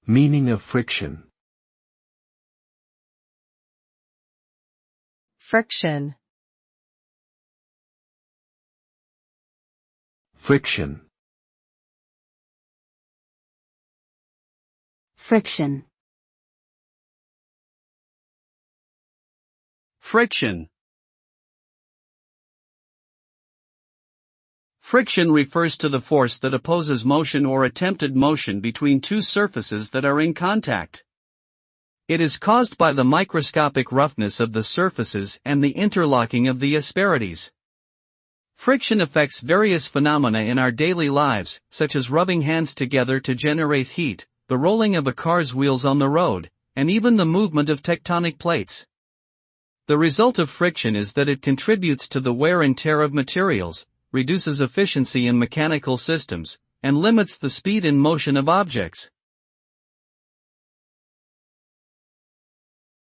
Meaning of friction. Friction. Friction. Friction. Friction. Friction refers to the force that opposes motion or attempted motion between two surfaces that are in contact. It is caused by the microscopic roughness of the surfaces and the interlocking of the asperities. Friction affects various phenomena in our daily lives, such as rubbing hands together to generate heat, the rolling of a car's wheels on the road, and even the movement of tectonic plates. The result of friction is that it contributes to the wear and tear of materials, reduces efficiency in mechanical systems, and limits the speed and motion of objects.